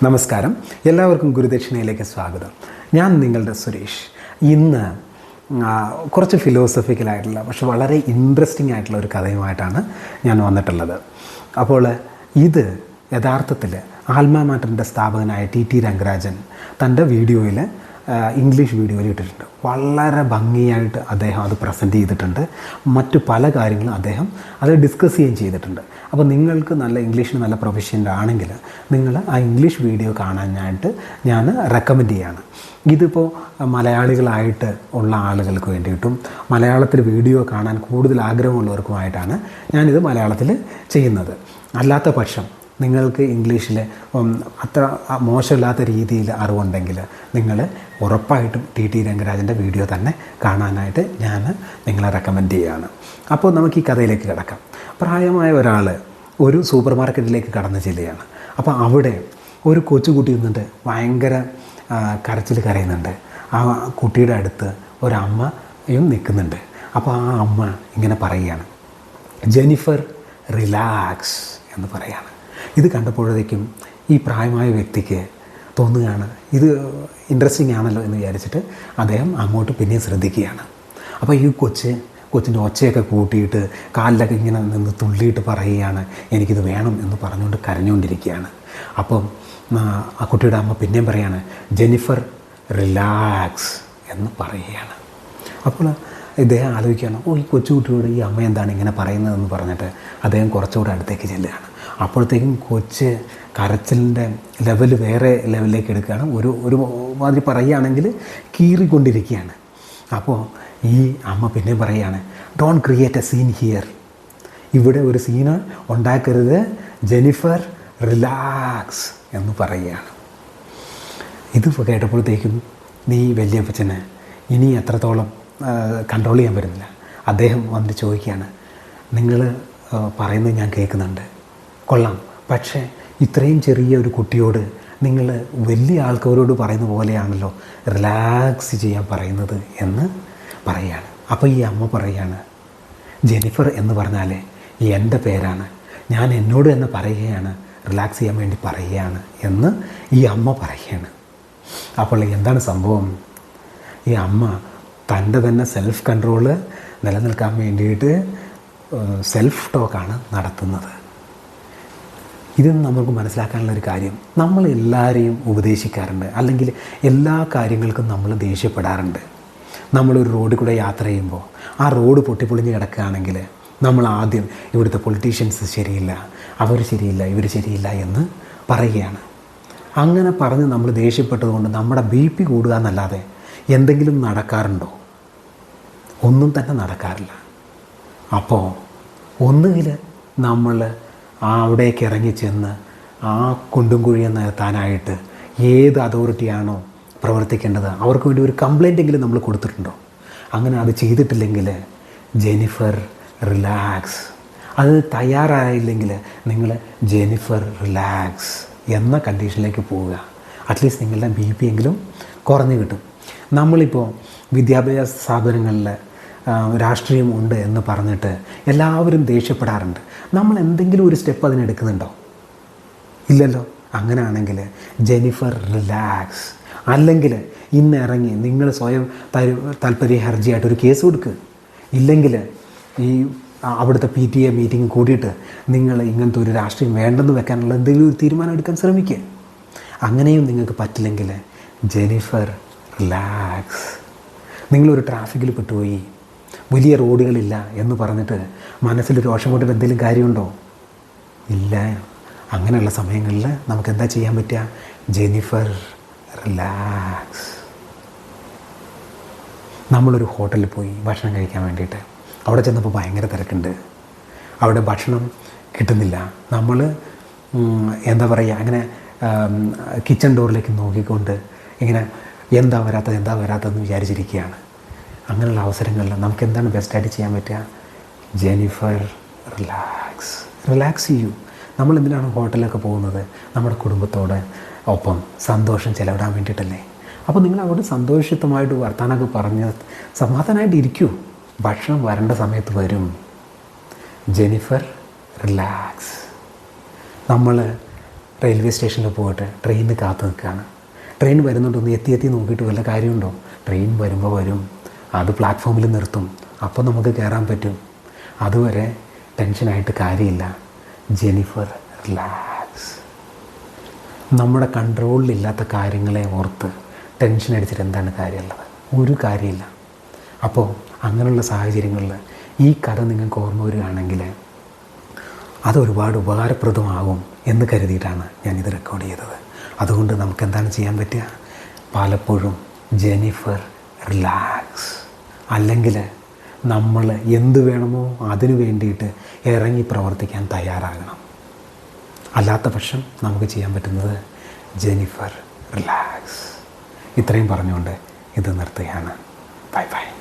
നമസ്കാരം, എല്ലാവർക്കും ഗുരുദക്ഷിണയിലേക്ക് സ്വാഗതം. ഞാൻ നിങ്ങളുടെ സുരേഷ്. ഇന്ന് കുറച്ച് ഫിലോസഫിക്കലായിട്ടുള്ള പക്ഷെ വളരെ ഇൻട്രസ്റ്റിംഗ് ആയിട്ടുള്ള ഒരു കഥയുമായിട്ടാണ് ഞാൻ വന്നിട്ടുള്ളത്. അപ്പോൾ ഇത് യഥാർത്ഥത്തിൽ ആൽമ മാറ്ററിൻ്റെ സ്ഥാപകനായ ടി രംഗരാജൻ തൻ്റെ വീഡിയോയിൽ ഇംഗ്ലീഷ് വീഡിയോയിൽ ഇട്ടിട്ടുണ്ട്. വളരെ ഭംഗിയായിട്ട് അദ്ദേഹം അത് പ്രസൻറ്റ് ചെയ്തിട്ടുണ്ട്. മറ്റു പല കാര്യങ്ങളും അദ്ദേഹം അത് ഡിസ്കസ് ചെയ്യുകയും ചെയ്തിട്ടുണ്ട്. അപ്പോൾ നിങ്ങൾക്ക് നല്ല ഇംഗ്ലീഷിന് നല്ല പ്രൊഫഷ്യൻ്റ് ആണെങ്കിൽ നിങ്ങൾ ആ ഇംഗ്ലീഷ് വീഡിയോ കാണാനായിട്ട് ഞാൻ റെക്കമെൻഡ് ചെയ്യാണ്. ഇതിപ്പോൾ മലയാളികളായിട്ട് ഉള്ള ആളുകൾക്ക് വേണ്ടിയിട്ടും മലയാളത്തിൽ വീഡിയോ കാണാൻ കൂടുതൽ ആഗ്രഹമുള്ളവർക്കുമായിട്ടാണ് ഞാനിത് മലയാളത്തിൽ ചെയ്യുന്നത്. അല്ലാത്ത പക്ഷം നിങ്ങൾക്ക് ഇംഗ്ലീഷിൽ അത്ര മോശമില്ലാത്ത രീതിയിൽ അറിവുണ്ടെങ്കിൽ നിങ്ങൾ ഉറപ്പായിട്ടും ടി രംഗരാജൻ്റെ വീഡിയോ തന്നെ കാണാനായിട്ട് ഞാൻ നിങ്ങളെ റെക്കമെൻഡ് ചെയ്യുകയാണ്. അപ്പോൾ നമുക്ക് ഈ കഥയിലേക്ക് കിടക്കാം. പ്രായമായ ഒരാൾ ഒരു സൂപ്പർ മാർക്കറ്റിലേക്ക് കടന്നു ചെല്ലുകയാണ്. അപ്പോൾ അവിടെ ഒരു കൊച്ചുകുട്ടി നിന്നിട്ട് ഭയങ്കര കരച്ചിൽ കരയുന്നുണ്ട്. ആ കുട്ടിയുടെ അടുത്ത് ഒരമ്മയും നിൽക്കുന്നുണ്ട്. അപ്പോൾ ആ അമ്മ ഇങ്ങനെ പറയുകയാണ്, ജെനിഫർ റിലാക്സ് എന്ന് പറയുകയാണ്. ഇത് കണ്ടപ്പോഴത്തേക്കും ഈ പ്രായമായ വ്യക്തിക്ക് തോന്നുകയാണ് ഇത് ഇൻട്രസ്റ്റിംഗ് ആണല്ലോ എന്ന് വിചാരിച്ചിട്ട് അദ്ദേഹം അങ്ങോട്ട് പിന്നെയും ശ്രദ്ധിക്കുകയാണ്. അപ്പോൾ ഈ കൊച്ചിൻ്റെ ഒച്ചയൊക്കെ കൂട്ടിയിട്ട് കാലിലൊക്കെ ഇങ്ങനെ നിന്ന് തുള്ളിയിട്ട് പറയുകയാണ്, എനിക്കിത് വേണം എന്ന് പറഞ്ഞുകൊണ്ട് കരഞ്ഞുകൊണ്ടിരിക്കുകയാണ്. അപ്പം ആ കുട്ടിയുടെ അമ്മ പിന്നെയും പറയാണ്, ജെനിഫർ റിലാക്സ് എന്ന് പറയുകയാണ്. അപ്പോൾ ഇദ്ദേഹം ആലോചിക്കുകയാണ്, ഈ കൊച്ചുകുട്ടിയോട് ഈ അമ്മ എന്താണ് ഇങ്ങനെ പറയുന്നതെന്ന് പറഞ്ഞിട്ട് അദ്ദേഹം കുറച്ചുകൂടെ അടുത്തേക്ക് ചെല്ലുകയാണ്. അപ്പോഴത്തേക്കും കൊച്ച് കരച്ചിലിൻ്റെ ലെവൽ വേറെ ലെവലിലേക്ക് എടുക്കുകയാണ്. ഒരു മാതിരി പറയുകയാണെങ്കിൽ കീറിക്കൊണ്ടിരിക്കുകയാണ്. അപ്പോൾ ഈ അമ്മ പിന്നെ പറയുകയാണ്, don't create A scene here, ഇവിടെ ഒരു സീന് ഉണ്ടാക്കരുത്, ജെനിഫർ റിലാക്സ് എന്ന് പറയുകയാണ്. ഇത് കേട്ടപ്പോഴത്തേക്കും നീ വല്യപ്പച്ചന് ഇനി എത്രത്തോളം കൺട്രോൾ ചെയ്യാൻ പറ്റുന്നില്ല. അദ്ദേഹം വന്നിട്ട് ചോദിക്കുകയാണ്, നിങ്ങൾ പറയുന്നത് ഞാൻ കേൾക്കുന്നുണ്ട്, കൊള്ളാം, പക്ഷേ ഇത്രയും ചെറിയ ഒരു കുട്ടിയോട് നിങ്ങൾ വലിയ ആൾക്കാരോട് പറയുന്ന പോലെയാണല്ലോ റിലാക്സ് ചെയ്യാൻ പറയുന്നത് എന്ന് പറയുകയാണ്. അപ്പോൾ ഈ അമ്മ പറയുകയാണ്, ജെനിഫർ എന്ന് പറഞ്ഞാൽ എൻ്റെ പേരാണ്, ഞാൻ എന്നോട് തന്നെ പറയുകയാണ്, റിലാക്സ് ചെയ്യാൻ വേണ്ടി പറയുകയാണ് എന്ന് ഈ അമ്മ പറയുകയാണ്. അപ്പോൾ എന്താണ് സംഭവം? ഈ അമ്മ തൻ്റെ തന്നെ സെൽഫ് കൺട്രോള് നിലനിൽക്കാൻ വേണ്ടിയിട്ട് സെൽഫ് ടോക്കാണ് നടത്തുന്നത്. ഇത് നമുക്ക് മനസ്സിലാക്കാനുള്ളൊരു കാര്യം, നമ്മൾ എല്ലാവരെയും ഉപദേശിക്കാറുണ്ട്, അല്ലെങ്കിൽ എല്ലാ കാര്യങ്ങൾക്കും നമ്മൾ ദേഷ്യപ്പെടാറുണ്ട്. നമ്മളൊരു റോഡിൽ കൂടെ യാത്ര ചെയ്യുമ്പോൾ ആ റോഡ് പൊട്ടിപ്പൊളിഞ്ഞ് കിടക്കുകയാണെങ്കിൽ നമ്മൾ ആദ്യം ഇവിടുത്തെ പൊളിറ്റീഷ്യൻസ് ശരിയില്ല, അവർ ശരിയില്ല, ഇവർ ശരിയില്ല എന്ന് പറയുകയാണ്. അങ്ങനെ പറഞ്ഞ് നമ്മൾ ദേഷ്യപ്പെട്ടതുകൊണ്ട് നമ്മുടെ BP കൂടുക എന്നല്ലാതെ എന്തെങ്കിലും നടക്കാറുണ്ടോ? ഒന്നും തന്നെ നടക്കാറില്ല. അപ്പോൾ ഒന്നുകിൽ നമ്മൾ അവിടേക്ക് ഇറങ്ങി ചെന്ന് ആ കുണ്ടും കുഴിയും നികത്താനായിട്ട് ഏത് അതോറിറ്റിയാണോ പ്രവർത്തിക്കേണ്ടത് അവർക്ക് വേണ്ടി ഒരു കംപ്ലൈൻ്റ് എങ്കിലും നമ്മൾ കൊടുത്തിട്ടുണ്ടോ? അങ്ങനെ അത് ചെയ്തിട്ടില്ലെങ്കിൽ ജെനിഫർ റിലാക്സ്, അത് തയ്യാറായില്ലെങ്കിൽ നിങ്ങൾ ജെനിഫർ റിലാക്സ് എന്ന കണ്ടീഷനിലേക്ക് പോവുക. അറ്റ്ലീസ്റ്റ് നിങ്ങളുടെ BP എങ്കിലും കുറഞ്ഞു കിട്ടും. നമ്മളിപ്പോൾ വിദ്യാഭ്യാസ സ്ഥാപനങ്ങളിൽ രാഷ്ട്രീയം ഉണ്ട് എന്ന് പറഞ്ഞിട്ട് എല്ലാവരും ദേഷ്യപ്പെടാറുണ്ട്. നമ്മൾ എന്തെങ്കിലും ഒരു സ്റ്റെപ്പ് അതിനെടുക്കുന്നുണ്ടോ? ഇല്ലല്ലോ. അങ്ങനെയാണെങ്കിൽ ജെനിഫർ റിലാക്സ്, അല്ലെങ്കിൽ ഇന്ന് ഇറങ്ങി നിങ്ങൾ സ്വയം താല്പര്യ ഹർജിയായിട്ടൊരു കേസ് കൊടുക്കുക. ഇല്ലെങ്കിൽ ഈ അവിടുത്തെ PTA മീറ്റിംഗ് കൂടിയിട്ട് നിങ്ങൾ ഇങ്ങനത്തെ ഒരു രാഷ്ട്രീയം വേണ്ടെന്ന് വെക്കാനുള്ള എന്തെങ്കിലും ഒരു തീരുമാനം എടുക്കാൻ ശ്രമിക്കുക. അങ്ങനെയും നിങ്ങൾക്ക് പറ്റില്ലെങ്കിൽ ജെനിഫർ റിലാക്സ്. നിങ്ങളൊരു ട്രാഫിക്കിൽ പെട്ടുപോയി, വലിയ റോഡുകളില്ല എന്ന് പറഞ്ഞിട്ട് മനസ്സിൽ രോഷം കൊണ്ടിട്ട് എന്തെങ്കിലും കാര്യമുണ്ടോ? ഇല്ല. അങ്ങനെയുള്ള സമയങ്ങളിൽ നമുക്ക് എന്താ ചെയ്യാൻ പറ്റുക? Jennifer relax. നമ്മളൊരു ഹോട്ടലിൽ പോയി ഭക്ഷണം കഴിക്കാൻ വേണ്ടിയിട്ട് അവിടെ ചെന്നപ്പോൾ ഭയങ്കര തിരക്കുണ്ട്, അവിടെ ഭക്ഷണം കിട്ടുന്നില്ല. നമ്മൾ എന്താ പറയുക, അങ്ങനെ കിച്ചൺ ഡോറിലേക്ക് നോക്കിക്കൊണ്ട് ഇങ്ങനെ എന്താ വരാത്തതെന്ന് വിചാരിച്ചിരിക്കുകയാണ്. അങ്ങനെയുള്ള അവസരങ്ങളിൽ നമുക്ക് എന്താണ് ബെസ്റ്റായിട്ട് ചെയ്യാൻ പറ്റുക? Jennifer relax. റിലാക്സ് ചെയ്യൂ. നമ്മൾ എന്തിനാണ് ഹോട്ടലിലൊക്കെ പോകുന്നത്? നമ്മുടെ കുടുംബത്തോട് ഒപ്പം സന്തോഷം ചെലവിടാൻ വേണ്ടിയിട്ടല്ലേ. അപ്പോൾ നിങ്ങൾ അവിടെ സന്തോഷമായിട്ട് വർത്താനമൊക്കെ പറഞ്ഞ് സമാധാനമായിട്ട് ഇരിക്കൂ. ഭക്ഷണം വരേണ്ട സമയത്ത് വരും. Jennifer relax. നമ്മൾ റെയിൽവേ സ്റ്റേഷനിൽ പോയിട്ട് ട്രെയിനിന് കാത്തു നിൽക്കുകയാണ്. ട്രെയിൻ വരുന്നുണ്ടോന്ന് എത്തി നോക്കിയിട്ട് വല്ല കാര്യമുണ്ടോ? ട്രെയിൻ വരുമ്പോൾ വരും, അത് പ്ലാറ്റ്ഫോമിൽ നിർത്തും, അപ്പോൾ നമുക്ക് കയറാൻ പറ്റും. അതുവരെ ടെൻഷനായിട്ട് കാര്യമില്ല. Jennifer, relax. നമ്മുടെ കൺട്രോളിലില്ലാത്ത കാര്യങ്ങളെ ഓർത്ത് ടെൻഷൻ അടിച്ചിട്ട് എന്താണ് കാര്യമുള്ളത്? ഒരു കാര്യമില്ല. അപ്പോൾ അങ്ങനെയുള്ള സാഹചര്യങ്ങളിൽ ഈ കഥ നിങ്ങൾക്ക് ഓർമ്മ വരികയാണെങ്കിൽ അതൊരുപാട് ഉപകാരപ്രദമാകും എന്ന് കരുതിയിട്ടാണ് ഞാനിത് റെക്കോർഡ് ചെയ്തത്. അതുകൊണ്ട് നമുക്ക് എന്താണ് ചെയ്യാൻ പറ്റുക? പലപ്പോഴും ജെന്നിഫർ, റിലാക്സ്. അല്ലെങ്കിൽ നമ്മൾ എന്ത് വേണമോ അതിനു വേണ്ടിയിട്ട് ഇറങ്ങി പ്രവർത്തിക്കാൻ തയ്യാറാകണം. അല്ലാത്ത പക്ഷം നമുക്ക് ചെയ്യാൻ പറ്റുന്നത് ജെന്നിഫർ, റിലാക്സ്. ഇത്രയും പറഞ്ഞുകൊണ്ട് ഇത് നിർത്തുകയാണ്. Bye bye.